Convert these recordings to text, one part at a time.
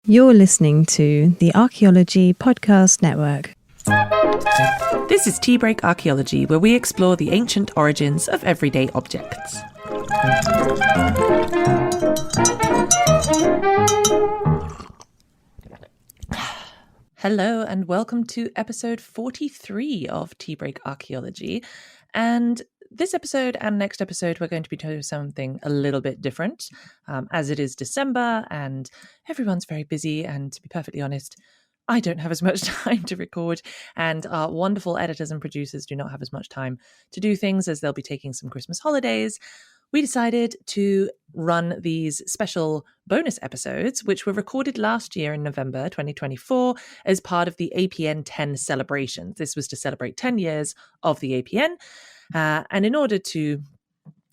You're listening to the Archaeology Podcast Network. This is Tea Break Archaeology, where we explore the ancient origins of everyday objects. Hello and welcome to episode 43 of Tea Break Archaeology. And this episode and next episode, we're going to be doing something a little bit different, as it is December and everyone's very busy. And to be perfectly honest, I don't have as much time to record, and our wonderful editors and producers do not have as much time to do things, as they'll be taking some Christmas holidays. We decided to run these special bonus episodes, which were recorded last year in November 2024 as part of the APN10 celebrations. This was to celebrate 10 years of the APN. And in order to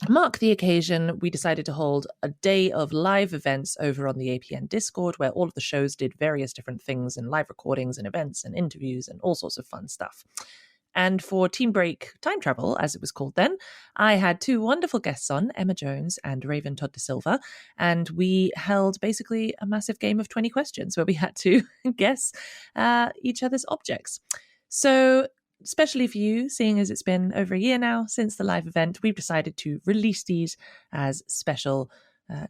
mark the occasion, we decided to hold a day of live events over on the APN Discord, where all of the shows did various different things and live recordings and events and interviews and all sorts of fun stuff. And for Team Break Time Travel, as it was called then, I had two wonderful guests on, Emma Jones and Raven Todd DaSilva, and we held basically a massive game of 20 questions where we had to guess each other's objects. So, especially for you, seeing as it's been over a year now since the live event, we've decided to release these as special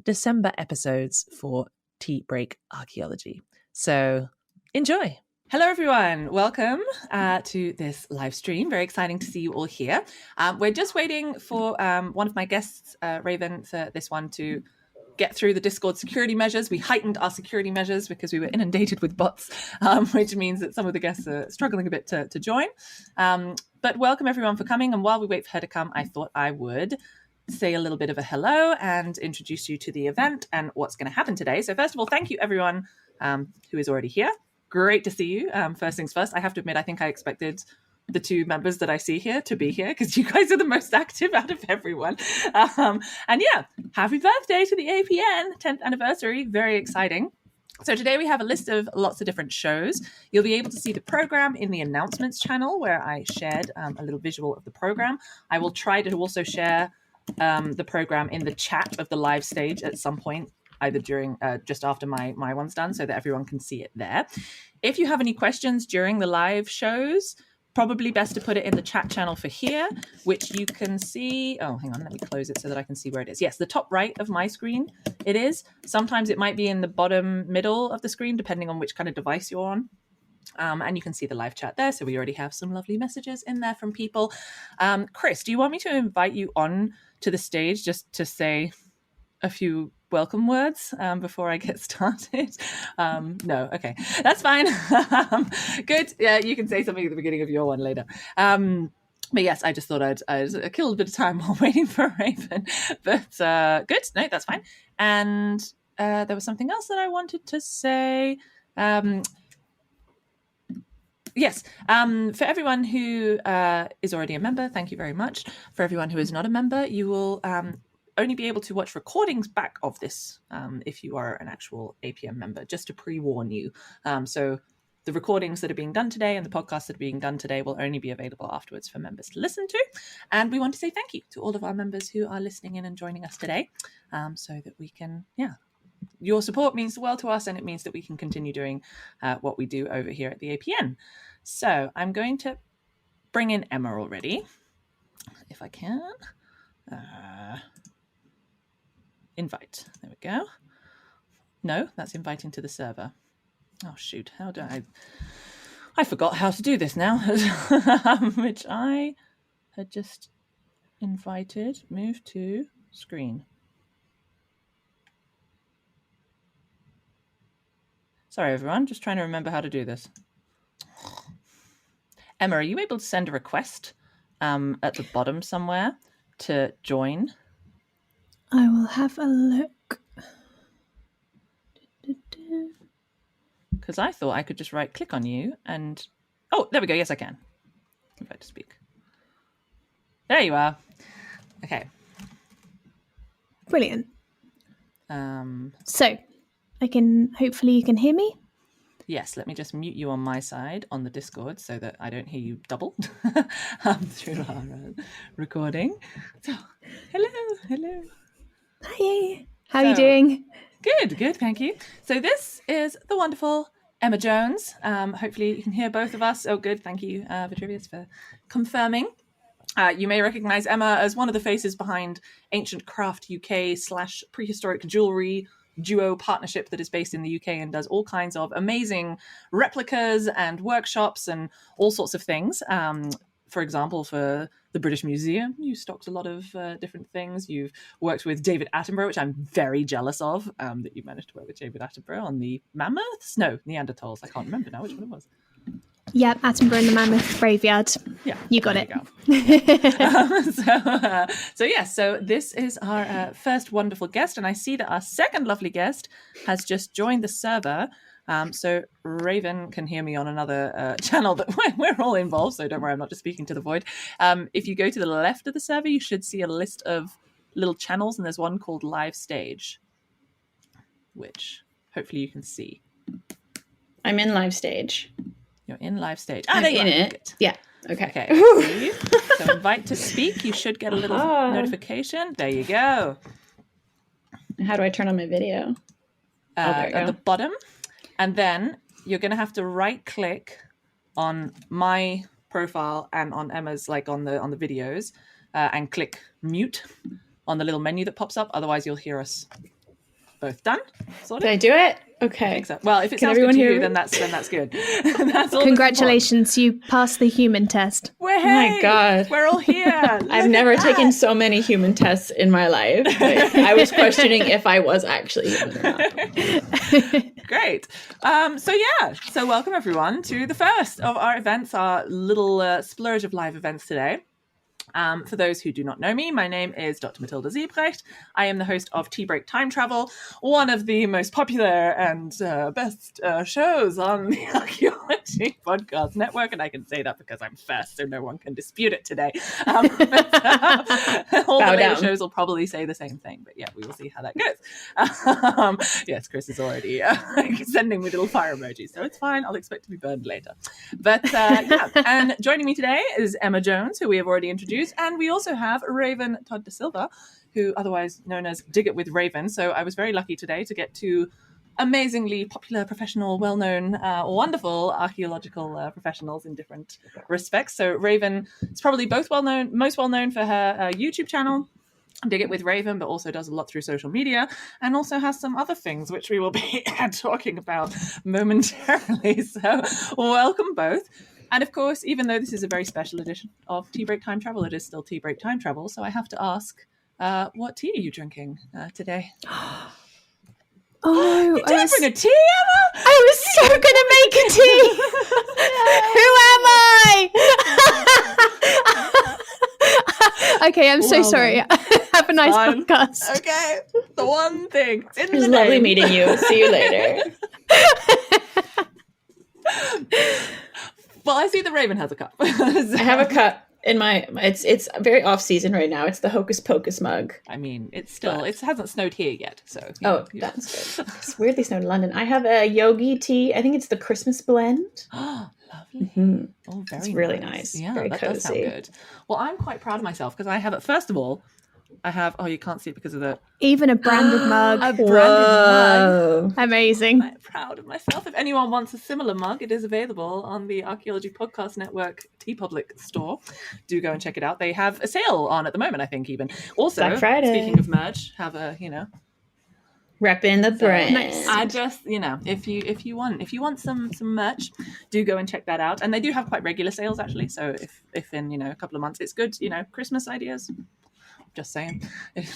December episodes for Tea Break Archaeology. So, enjoy! Hello, everyone. Welcome to this live stream. Very exciting to see you all here. We're just waiting for one of my guests, Raven, for this one to get through the Discord security measures. We heightened our security measures because we were inundated with bots, which means that some of the guests are struggling a bit to join. But welcome, everyone, for coming. And while we wait for her to come, I thought I would say a little bit of a hello and introduce you to the event and what's going to happen today. So first of all, thank you, everyone who is already here. Great to see you. First things first, I have to admit, I think I expected the two members that I see here to be here because you guys are the most active out of everyone. And yeah, happy birthday to the APN 10th anniversary. Very exciting. So today we have a list of lots of different shows. You'll be able to see the program in the announcements channel where I shared a little visual of the program. I will try to also share the program in the chat of the live stage at some point, either during, just after my one's done, so that everyone can see it there. If you have any questions during the live shows, probably best to put it in the chat channel for here, which you can see. Oh, hang on, let me close it so that I can see where it is. Yes, the top right of my screen, it is. Sometimes it might be in the bottom middle of the screen, depending on which kind of device you're on. And you can see the live chat there. So we already have some lovely messages in there from people. Chris, do you want me to invite you on to the stage just to say a few welcome words before I get started? No, okay, that's fine. Good. Yeah, you can say something at the beginning of your one later. But yes, I just thought I'd kill a bit of time while waiting for Raven. But good. No, that's fine. And there was something else that I wanted to say. Yes, for everyone who is already a member, thank you very much. For everyone who is not a member, you will only be able to watch recordings back of this if you are an actual APM member, just to pre-warn you. So the recordings that are being done today and the podcasts that are being done today will only be available afterwards for members to listen to. And we want to say thank you to all of our members who are listening in and joining us today, so that we can, your support means the world to us, and it means that we can continue doing what we do over here at the APN. So I'm going to bring in Emma already, if I can. Invite. There we go. No, that's inviting to the server. Oh, shoot. How do I forgot how to do this now, which I had just invited. Move to screen. Sorry, everyone. Just trying to remember how to do this. Emma, are you able to send a request at the bottom somewhere to join? I will have a look. Because I thought I could just right click on you and... Oh, there we go. Yes, I can. Invite to speak. There you are. Okay. Brilliant. So, hopefully you can hear me? Yes, let me just mute you on my side on the Discord so that I don't hear you double through our recording. So, hello. Hi. How are you doing? Good, thank you. So this is the wonderful Emma Jones. Hopefully you can hear both of us. Oh, good, thank you, Vitruvius, for confirming. You may recognize Emma as one of the faces behind Ancient Craft UK / Prehistoric Jewellery duo partnership that is based in the UK and does all kinds of amazing replicas and workshops and all sorts of things. For example, for the British Museum, you stocked a lot of different things. You've worked with David Attenborough, which I'm very jealous of, that you managed to work with David Attenborough on the mammoths? No, Neanderthals. I can't remember now which one it was. Yeah, Attenborough and the Mammoth Graveyard. Yeah, you got it. So this is our first wonderful guest, and I see that our second lovely guest has just joined the server. So Raven can hear me on another channel that we're all involved, so don't worry, I'm not just speaking to the void. If you go to the left of the server, you should see a list of little channels, and there's one called Live Stage, which hopefully you can see. I'm in Live Stage. You're in Live Stage. I'm in it. Good. Yeah. Okay. So invite to speak. You should get a little notification. There you go. How do I turn on my video? At the bottom. And then you're going to have to right click on my profile and on Emma's, like on the videos, and click mute on the little menu that pops up. Otherwise, you'll hear us both. Done? Sorted? Did I do it? Okay. I think so. Well, if it sounds good to you, then that's good. That's all. Congratulations, you passed the human test. Oh my God. We're all here. I've never taken so many human tests in my life. I was questioning if I was actually human or not. Great. So welcome everyone to the first of our events, our little splurge of live events today. For those who do not know me, my name is Dr. Matilda Ziebrecht. I am the host of Tea Break Time Travel, one of the most popular and best shows on the Archaeology Podcast Network, and I can say that because I'm first, so no one can dispute it today. All the later shows will probably say the same thing, but yeah, we will see how that goes. Yes, Chris is already sending me little fire emojis, so it's fine. I'll expect to be burned later. But and joining me today is Emma Jones, who we have already introduced. And we also have Raven Todd DaSilva, who otherwise known as Dig It with Raven. So I was very lucky today to get two amazingly popular, professional, well-known, wonderful archaeological professionals in different respects. So Raven is probably most well-known for her YouTube channel, Dig It with Raven, but also does a lot through social media and also has some other things which we will be talking about momentarily. So welcome both. And of course, even though this is a very special edition of Tea Break Time Travel, it is still Tea Break Time Travel. So I have to ask, what tea are you drinking today? Oh, you did bring a tea, Emma? I was so going to make a tea. Who am I? Okay, I'm so sorry. Have a nice podcast. Okay, the one thing. It was lovely meeting you. See you later. Well, I see the Raven has a cup. I have a cup in my. It's very off season right now. It's the Hocus Pocus mug. I mean, it hasn't snowed here yet, so. That's good. It's weirdly snowed in London. I have a yogi tea. I think it's the Christmas blend. Oh, lovely. Mm-hmm. Oh, very it's really nice. Yeah, very that cozy. Does sound good. Well, I'm quite proud of myself because I have it. First of all, I have. Oh, you can't see it because of the. Even a branded mug. A branded mug. Amazing. I'm proud of myself. If anyone wants a similar mug, it is available on the Archaeology Podcast Network TeePublic store. Do go and check it out. They have a sale on at the moment, I think, even. Also, Black Friday. Speaking of merch, have a, repping the brand. Nice. I just, if you want some merch, do go and check that out. And they do have quite regular sales actually. So if in a couple of months, it's good. Christmas ideas. Just saying,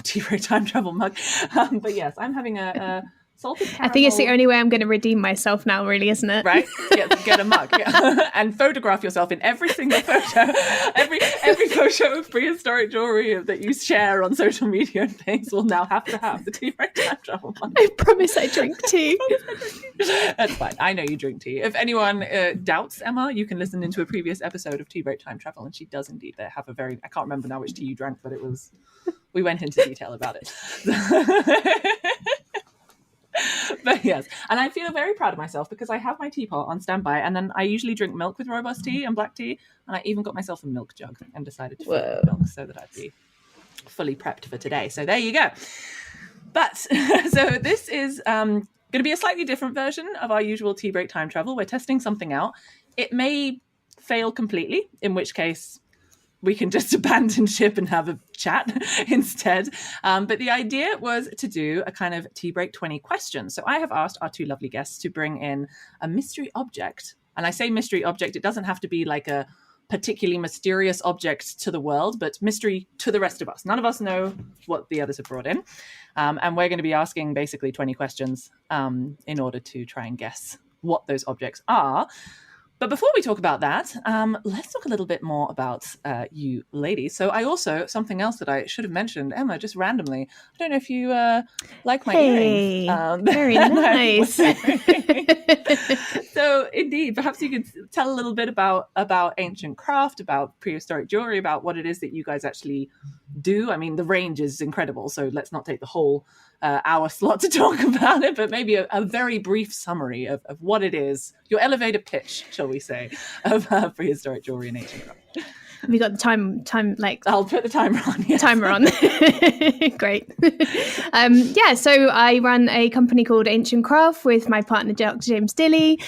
Tea Break Time Travel mug. But yes, I'm having a salted caramel. I think it's the only way I'm going to redeem myself now, really, isn't it? Right? Get a mug and photograph yourself in every single photo, every photo of prehistoric jewelry that you share on social media and things will now have to have the Tea Break Time Travel mug. I promise I drink tea. That's fine. I know you drink tea. If anyone doubts Emma, you can listen into a previous episode of Tea Break Time Travel, and she does indeed have a very. I can't remember now which tea you drank, but it was. We went into detail about it. But yes, and I feel very proud of myself because I have my teapot on standby, and then I usually drink milk with robust tea and black tea, and I even got myself a milk jug and decided to fill it with milk so that I'd be fully prepped for today. So there you go. But so this is going to be a slightly different version of our usual tea break time travel. We're testing something out. It may fail completely, in which case we can just abandon ship and have a chat instead. But the idea was to do a kind of tea break 20 questions. So I have asked our two lovely guests to bring in a mystery object. And I say mystery object, it doesn't have to be like a particularly mysterious object to the world, but mystery to the rest of us. None of us know what the others have brought in. And we're going to be asking basically 20 questions in order to try and guess what those objects are. But before we talk about that, let's talk a little bit more about you ladies. So I also, something else that I should have mentioned, Emma, just randomly, I don't know if you like my earrings. Very nice. So indeed, perhaps you could tell a little bit about ancient craft, about prehistoric jewelry, about what it is that you guys actually do. I mean, the range is incredible, so let's not take the whole hour slot to talk about it, but maybe a very brief summary of what it is, your elevator pitch, shall we say, of prehistoric jewelry and ancient craft. Have you got the time like I'll put the timer on. Yes. Timer on. Great. So I run a company called Ancient Craft with my partner Dr. James Dilley.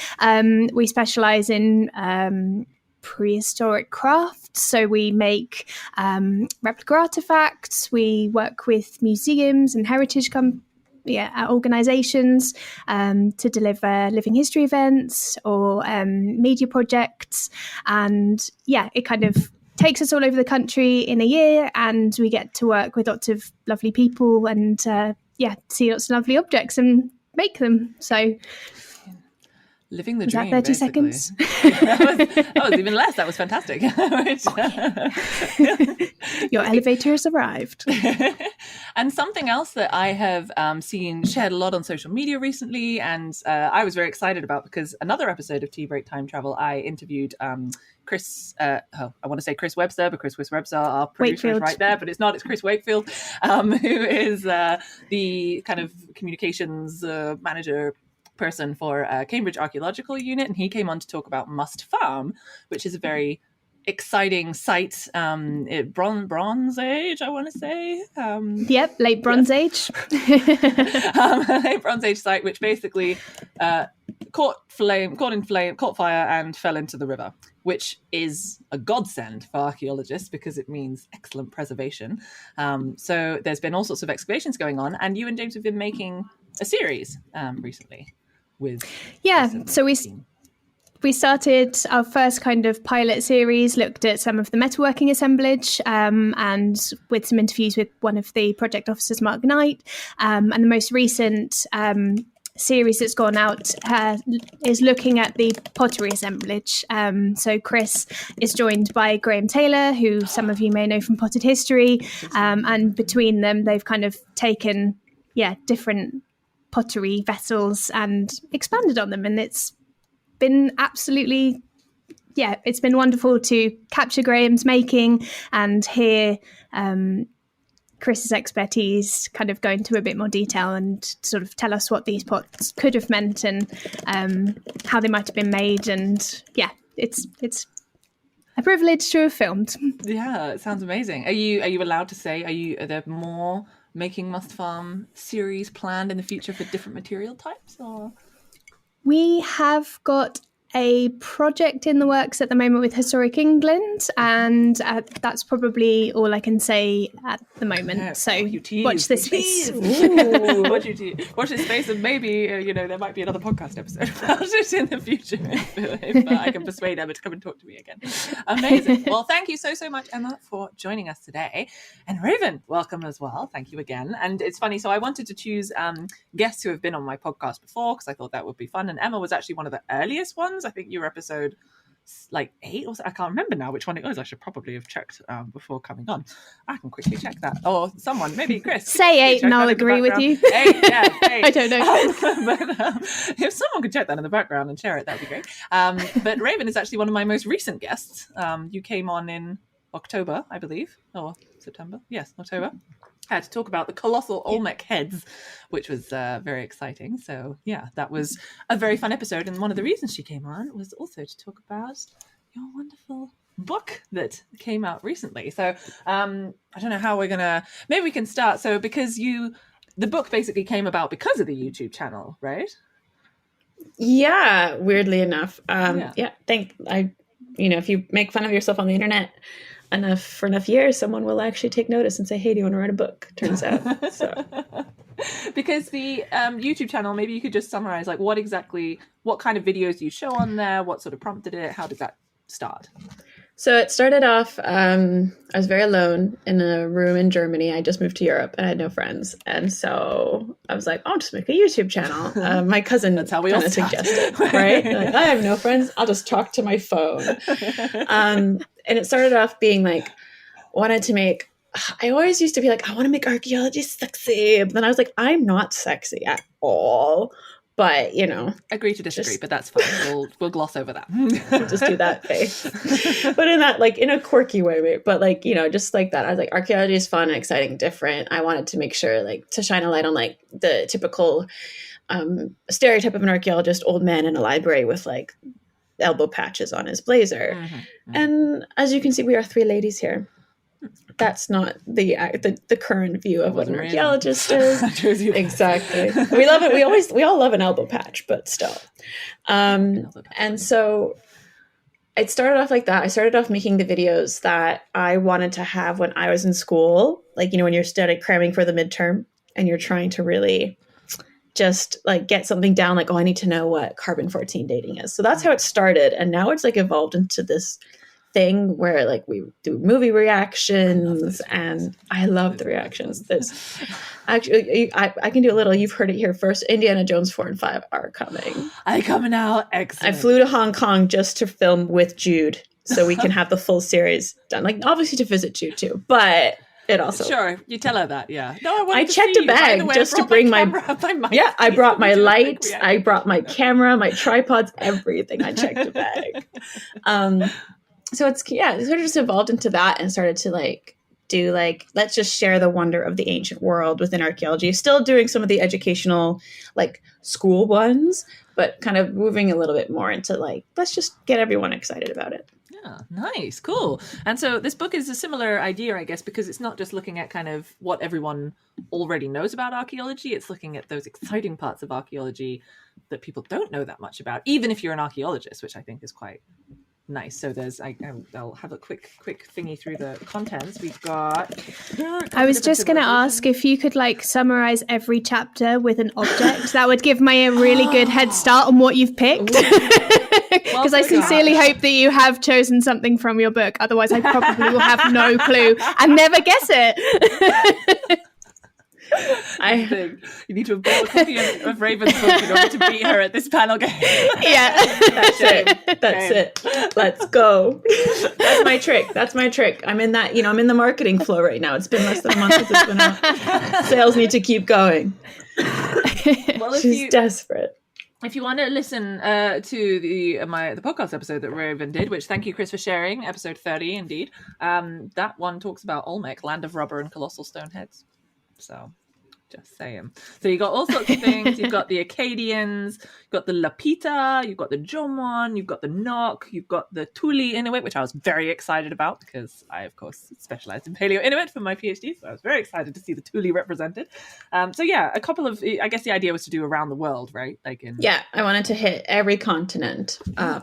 We specialize in prehistoric crafts. So we make replica artifacts. We work with museums and heritage organizations to deliver living history events or media projects. And it kind of takes us all over the country in a year, and we get to work with lots of lovely people and see lots of lovely objects and make them. So living the was dream. That 30 basically. seconds? that was even less. That was fantastic. Your elevator has arrived. And something else that I have seen shared a lot on social media recently, and I was very excited about, because another episode of Tea Break Time Travel, I interviewed Chris, I want to say Chris Webster, but Chris Webster, our producer, is right there, but it's not. It's Chris Wakefield, who is the kind of communications manager person for Cambridge Archaeological Unit, and he came on to talk about Must Farm, which is a very exciting site, Bronze Age, I want to say. Late Bronze Age. Late Bronze Age site, which basically caught fire and fell into the river, which is a godsend for archaeologists because it means excellent preservation. So there's been all sorts of excavations going on, and you and James have been making a series recently with so we started our first kind of pilot series, looked at some of the metalworking assemblage, and with some interviews with one of the project officers, Mark Knight, and the most recent series that's gone out is looking at the pottery assemblage. So Chris is joined by Graham Taylor, who some of you may know from Potted History, and between them they've kind of taken different pottery vessels and expanded on them, and it's been absolutely it's been wonderful to capture Graham's making and hear Chris's expertise kind of go into a bit more detail and sort of tell us what these pots could have meant and how they might have been made. And it's a privilege to have filmed. Yeah, it sounds amazing. Are you allowed to say, are there more Making Must Farm series planned in the future for different material types, or? We have got a project in the works at the moment with Historic England, and that's probably all I can say at the moment. Watch this space. Watch this space, and maybe there might be another podcast episode about it in the future if I can persuade Emma to come and talk to me again. Amazing. Well, thank you so much, Emma, for joining us today, and Raven, welcome as well. Thank you again. And it's funny, so I wanted to choose guests who have been on my podcast before because I thought that would be fun, and Emma was actually one of the earliest ones. I think your episode like 8 or so, I can't remember now which one it was. I should probably have checked before coming on. I can quickly check that. Or someone, maybe Chris. Say 8 and I'll agree with you. 8, yeah, 8. I don't know. But if someone could check that in the background and share it, that'd be great. But Raven is actually one of my most recent guests. You came on in October, I believe, or September. Yes, October. To talk about the colossal Olmec heads, which was very exciting. So that was a very fun episode. And one of the reasons she came on was also to talk about your wonderful book that came out recently. So I don't know how we're gonna, maybe we can start. So because you the book basically came about because of the YouTube channel, right? Yeah, weirdly enough. If you make fun of yourself on the internet for enough years, someone will actually take notice and say, hey, do you want to write a book? Turns out. So because the YouTube channel, maybe you could just summarize like what kind of videos you show on there, what sort of prompted it, how did that start? So it started off, I was very alone in a room in Germany. I just moved to Europe and I had no friends. And so I was like, I'll just make a YouTube channel. My cousin That's how we all suggested, right? Like, I have no friends. I'll just talk to my phone. And it started off being like, I always used to be like, I want to make archaeology sexy. But then I was like, I'm not sexy at all. But, agree to disagree, but that's fine. We'll gloss over that. Just do that face. But in that, like, in a quirky way, but like, just like that. I was like, archaeology is fun, exciting, different. I wanted to make sure, like, to shine a light on like the typical stereotype of an archaeologist, old man in a library with like elbow patches on his blazer. Mm-hmm. And as you can see, we are 3 ladies here. That's not the current view of what an archaeologist is. Exactly. We love it. We all love an elbow patch, but still. And so it started off like that. I started off making the videos that I wanted to have when I was in school. Like, when you're studying cramming for the midterm and you're trying to really just like get something down, like, oh, I need to know what carbon-14 dating is. So that's how it started. And now it's like evolved into this thing where like we do movie reactions, and I love the reactions. There's actually, I can do a little. You've heard it here first. Indiana Jones 4 and 5 are coming. Are coming out? Excellent. I flew to Hong Kong just to film with Jude, so we can have the full series done. Like, obviously to visit Jude too, but it also sure, you tell her that. Yeah. No, I checked a bag just to bring my I brought my light, I brought my camera, my tripods, everything. I checked a bag. So it sort of just evolved into that and started to like do like, let's just share the wonder of the ancient world within archaeology. Still doing some of the educational like school ones, but kind of moving a little bit more into like, let's just get everyone excited about it. Yeah, nice, cool. And so this book is a similar idea, I guess, because it's not just looking at kind of what everyone already knows about archaeology. It's looking at those exciting parts of archaeology that people don't know that much about, even if you're an archaeologist, which I think is quite nice. So there's, I'll have a quick thingy through the contents. We've got. I was just going to ask if you could like summarize every chapter with an object. That would give me a really good head start on what you've picked. Because I sincerely hope that you have chosen something from your book. Otherwise, I probably will have no clue and never guess it. I think you need to have bought a copy of Raven's book in order to beat her at this panel game. Yeah, that's it. That's it. Let's go. That's my trick. I'm in that. I'm in the marketing flow right now. It's been less than a month since it's been out. Sales need to keep going. Well, she's desperate. If you want to listen to the podcast episode that Raven did, which thank you, Chris, for sharing, episode 30, indeed. That one talks about Olmec, land of rubber and colossal stone heads. So, just saying. So you got all sorts of things. You've got the Akkadians, you've got the Lapita, you've got the Jomon, you've got the Nok, you've got the Thuli Inuit, which I was very excited about because I, of course, specialized in Paleo Inuit for my PhD. So I was very excited to see the Thuli represented. So yeah, a couple of, I guess the idea was to do around the world, right? Yeah, I wanted to hit every continent,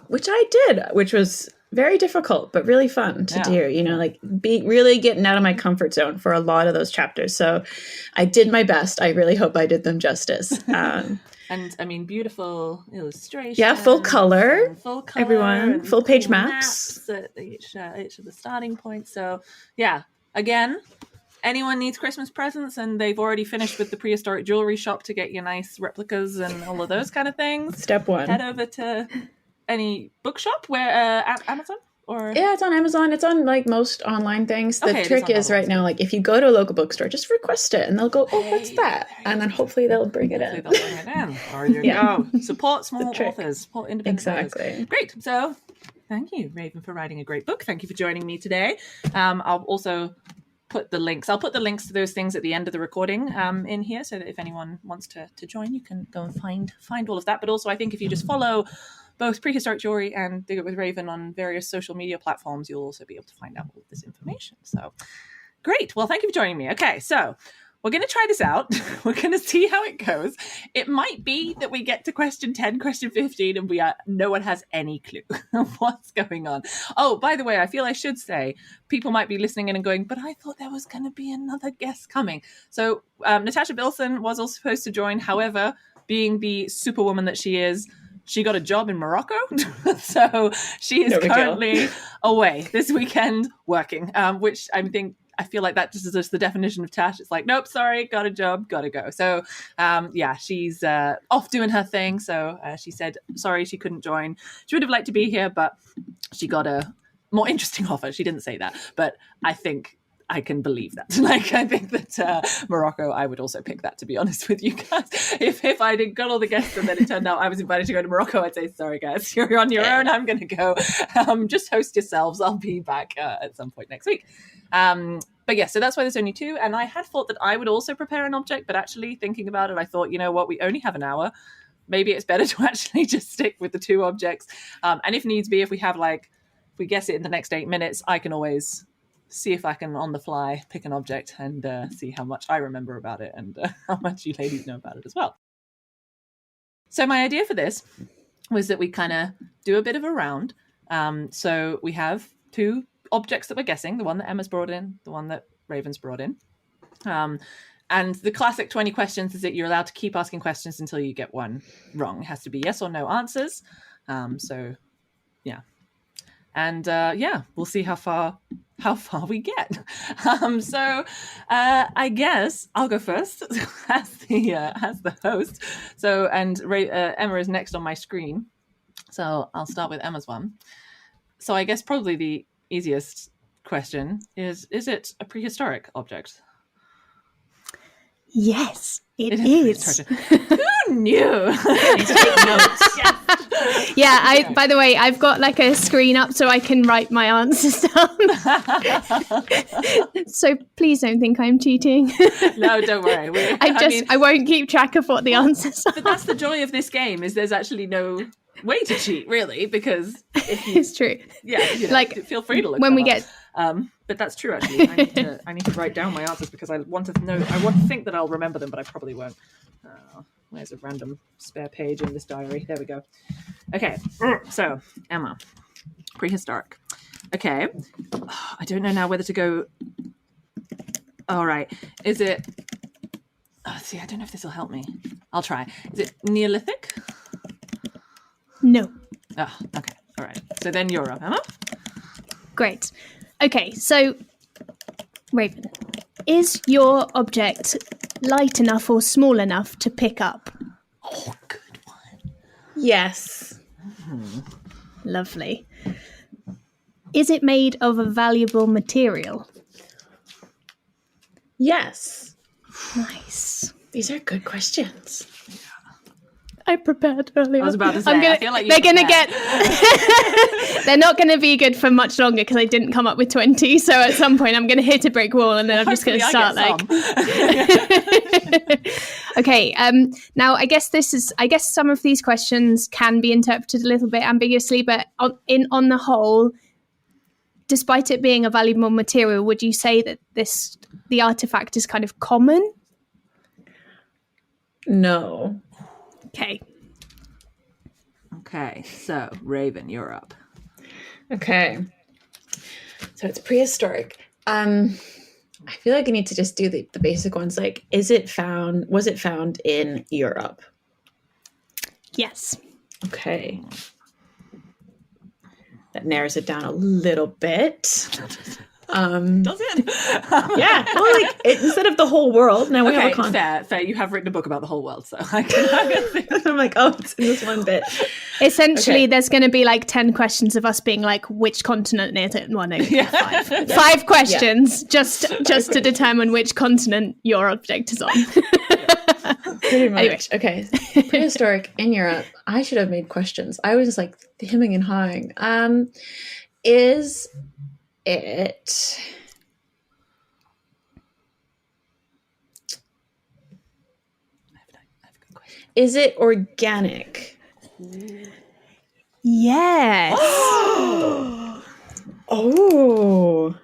which I did, which was very difficult, but really fun to do, be really getting out of my comfort zone for a lot of those chapters. So I did my best. I really hope I did them justice. And I mean, beautiful illustrations. Yeah, full color. Everyone, full page maps at each of the starting points. So yeah, again, anyone needs Christmas presents and they've already finished with the Prehistoric Jewellery shop to get you nice replicas and all of those kind of things. Step 1. Head over to any bookshop where Amazon or it's on Amazon. It's on like most online things. The trick is right now, like if you go to a local bookstore, just request it and they'll go, oh, what's that? And then hopefully they'll bring it in. Or you go. Support small authors, support independent authors. Great. So thank you, Raven, for writing a great book. Thank you for joining me today. I'll also put the links. I'll put the links to those things at the end of the recording in here, so that if anyone wants to join, you can go and find all of that. But also, I think if you just follow both Prehistoric Jewellery and Dig It With Raven on various social media platforms, you'll also be able to find out all of this information. So great. Well, thank you for joining me. Okay, so we're going to try this out. We're going to see how it goes. It might be that we get to question 10, question 15, and no one has any clue of what's going on. Oh, by the way, I feel I should say, people might be listening in and going, but I thought there was going to be another guest coming. So Natasha Bilson was also supposed to join. However, being the superwoman that she is, she got a job in Morocco. So she is currently away this weekend working, which I feel like that just is the definition of Tash. It's like, nope, sorry, got a job, gotta go. So she's off doing her thing. So she said, sorry, she couldn't join. She would have liked to be here, but she got a more interesting offer. She didn't say that, but I think I can believe that. Like, I think that Morocco, I would also pick that, to be honest with you guys. If I didn't got all the guests and then it turned out I was invited to go to Morocco, I'd say, sorry guys, you're on your own. I'm going to go. Just host yourselves. I'll be back at some point next week. But yeah, so that's why there's only 2. And I had thought that I would also prepare an object, but actually thinking about it, I thought, you know what, we only have an hour. Maybe it's better to actually just stick with the 2 objects. And if needs be, if we guess it in the next 8 minutes, I can always see if I can on the fly pick an object and see how much I remember about it and how much you ladies know about it as well. So my idea for this was that we kind of do a bit of a round. So we have 2 objects that we're guessing, the one that Emma's brought in, the one that Raven's brought in. And the classic 20 questions is that you're allowed to keep asking questions until you get one wrong. It has to be yes or no answers. So yeah. And we'll see how far we get. So I guess I'll go first as the host. So Emma is next on my screen. So I'll start with Emma's one. So I guess probably the easiest question is it a prehistoric object? Yes, it is. Who knew? I need to take notes. Yes. Yeah, by the way, I've got like a screen up so I can write my answers down. So please don't think I'm cheating. No, don't worry. I won't keep track of what the answers are. But that's the joy of this game, is there's actually no way to cheat, really, because it's true. Yeah, feel free to look when we get. But that's true. Actually, I need to write down my answers because I want to think that I'll remember them, but I probably won't. Where's a random spare page in this diary? There we go. Okay, so Emma, prehistoric. Okay, I don't know now whether to go. All right, is it? I don't know if this will help me. I'll try. Is it Neolithic? No. Oh, okay. All right. So then you're up, Emma. Great. Okay, so Raven, is your object light enough or small enough to pick up? Oh, good one. Yes. Lovely. Is it made of a valuable material? Yes. Nice. These are good questions. I prepared earlier. I was about to say, I feel like they're going to get... They're not going to be good for much longer because I didn't come up with 20. So at some point I'm going to hit a brick wall and then I'm just going to start Okay. Now I guess some of these questions can be interpreted a little bit ambiguously, but on the whole, despite it being a valuable material, would you say that the artifact is kind of common? No. Okay, so Raven, you're up. Okay. So it's prehistoric. I feel like I need to just do the basic ones. Like, was it found in Europe? Yes. Okay. That narrows it down a little bit. Does it? Yeah. Well, instead of the whole world, now we have a fair. You have written a book about the whole world, so I can I'm like, oh, it's in this one bit. Essentially, There's going to be 10 questions of us being like, which continent is it? Well, no, 5. 5 questions just to determine which continent your object is on. Pretty much. Anyway. Okay. Prehistoric in Europe. I should have made questions. I was just hemming and hawing. Is it... Is it organic? Yes. Oh.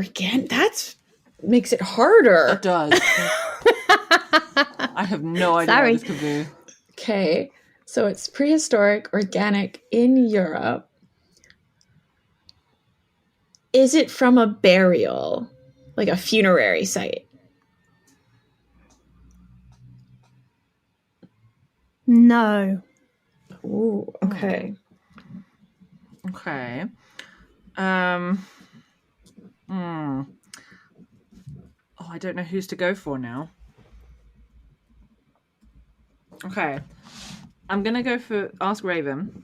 That makes it harder. It does. I have no idea Sorry. what this could be. Okay, so it's prehistoric, organic in Europe. Is it from a burial, like a funerary site? No. Ooh, okay. Okay. Oh, I don't know who's to go for now. Okay. I'm going to go for ask Raven.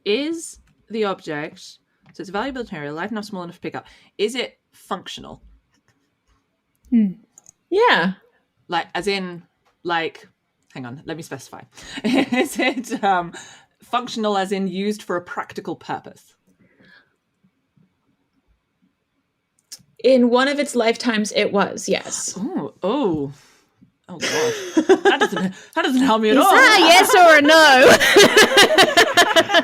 Is the object, so it's a valuable material, light enough, small enough to pick up, is it functional? Yeah. Like, as in, like, hang on, let me specify. Is it functional as in used for a practical purpose? In one of its lifetimes, it was, yes. Oh gosh. That doesn't help me at all. Is that a yes or a no?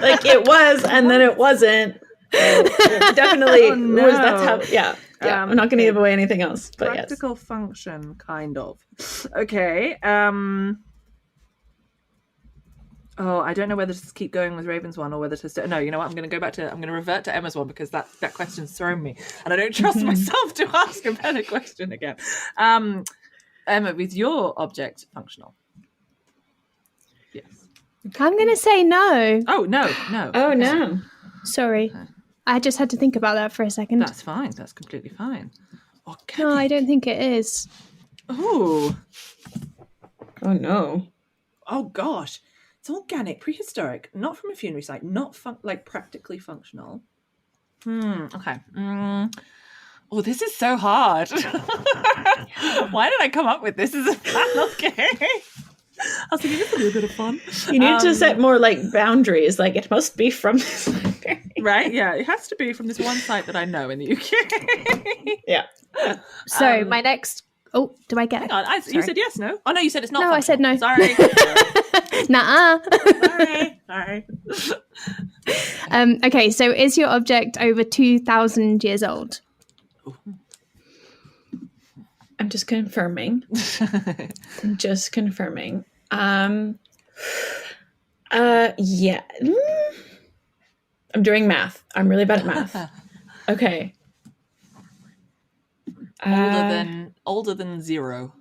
Like it was, and then it wasn't. It definitely was. That's how. Yeah. I'm not going to give away anything else, but Practical function, kind of. Okay. Oh, I don't know whether to keep going with Raven's one or whether to no. You know what? I'm going to revert to Emma's one because that question's thrown me, and I don't trust myself to ask a better question again. Emma, with your object functional? Yes. I'm going to say no. Oh no. Oh no. Sorry. I just had to think about that for a second. That's fine. That's completely fine. Okay. No, I don't think it is. Oh. Oh no. Oh gosh. It's organic, prehistoric, not from a funerary site, not practically functional. Okay. Oh, this is so hard. Why did I come up with this as a panel game? I was thinking this would be a bit of fun. You need to set more like boundaries. Like it must be from this library. Right? Yeah, it has to be from this one site that I know in the UK. Yeah. So my next. Oh, do I get? Hang on, you said yes, no? Oh no, you said it's not. No, functional. I said no. Sorry. Nuh-uh. Sorry. Okay, so is your object over 2,000 years old? I'm just confirming. Yeah. I'm doing math. I'm really bad at math. Okay. Older than 0.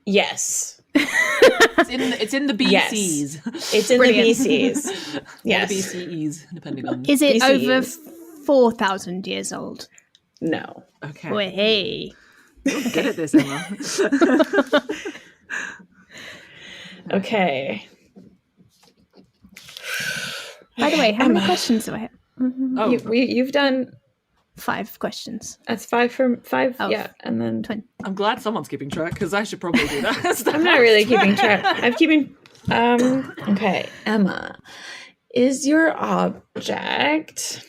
Yes. It's in the BCs. Yes. It's in Brilliant. the BCs. Yes. Or the BCEs, depending on. Is it BCEs. over 4,000 years old? No. Okay. Boy, hey. You're good at this, Emma. Okay. By the way, how many questions do I have? Oh, You've done 5 questions. that's 5 from 5. Oh. Yeah, and then 20. I'm glad someone's keeping track because I should probably do that. I'm not really keeping track. I'm keeping. Okay, Emma, is your object?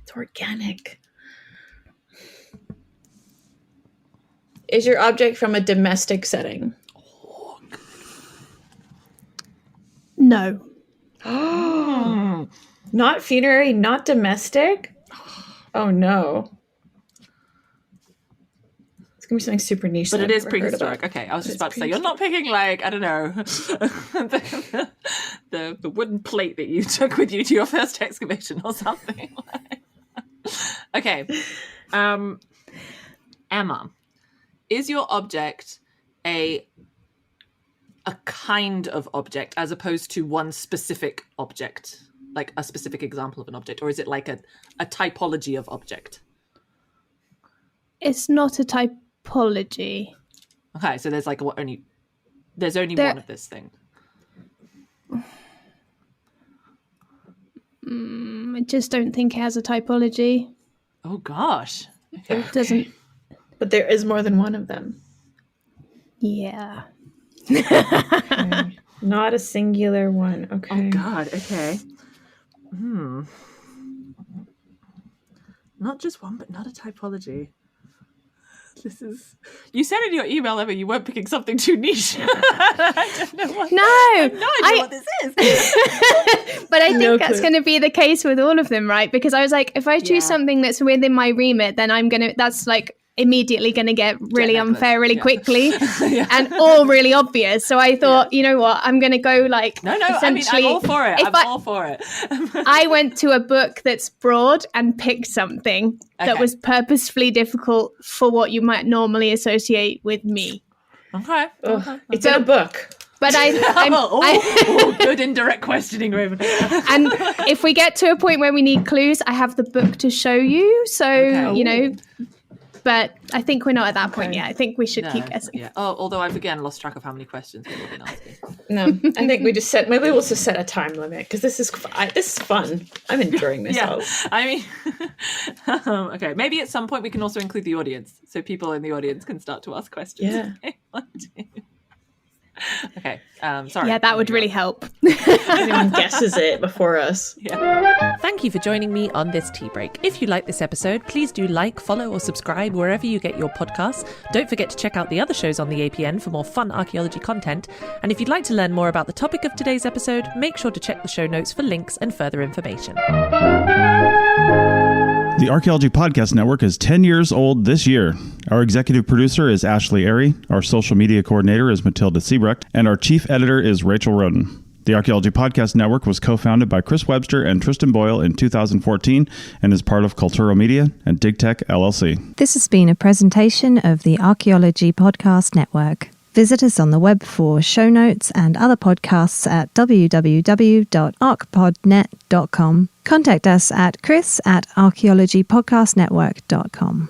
It's organic. Is your object from a domestic setting? No. Not funerary, not domestic? Oh no. It's gonna be something super niche. But that it I've is never heard prehistoric. about. Okay, I was But just it's about to say, you're not picking like, I don't know, the wooden plate that you took with you to your first excavation or something. Okay. Emma, is your object a kind of object as opposed to one specific object? Like a specific example of an object? Or is it like a typology of object? It's not a typology. Okay, so there's like only one of this thing. I just don't think it has a typology. Oh gosh. Okay. It doesn't. But there is more than one of them. Yeah. Okay. Not a singular one. Okay. Oh god, okay. Not just one, but not a typology. You said in your email, Emma, you weren't picking something too niche. I don't know what, No, I have no idea what this is. But I think that's going to be the case with all of them, right? Because I was like, if I choose something that's within my remit, then that's like immediately going to get really unfair really quickly and all really obvious. So I thought, you know what, I'm going to go like no, I mean, I'm all for it. I'm all for it. I went to a book that's broad and picked something that was purposefully difficult for what you might normally associate with me. Okay. It's in a book. But good indirect questioning, Raven. And if we get to a point where we need clues, I have the book to show you. So, you know, but I think we're not at that point yet. I think we should keep guessing. Yeah. Oh, although I've again lost track of how many questions we've been asking. No, I think we just maybe we'll just set a time limit because this is fun. I'm enjoying myself. I mean, okay. Maybe at some point we can also include the audience, so people in the audience can start to ask questions. Yeah. If they want to. Okay. Sorry. Yeah, that would really help. Anyone guesses it before us. Yeah. Thank you for joining me on this tea break. If you like this episode, please do like, follow, or subscribe wherever you get your podcasts. Don't forget to check out the other shows on the APN for more fun archaeology content. And if you'd like to learn more about the topic of today's episode, make sure to check the show notes for links and further information. The Archaeology Podcast Network is 10 years old this year. Our executive producer is Ashley Airy, our social media coordinator is Matilda Siebrecht, and our chief editor is Rachel Roden. The Archaeology Podcast Network was co-founded by Chris Webster and Tristan Boyle in 2014 and is part of Cultural Media and DigTech LLC. This has been a presentation of the Archaeology Podcast Network. Visit us on the web for show notes and other podcasts at www.archpodnet.com. Contact us at chris@archaeologypodcastnetwork.com.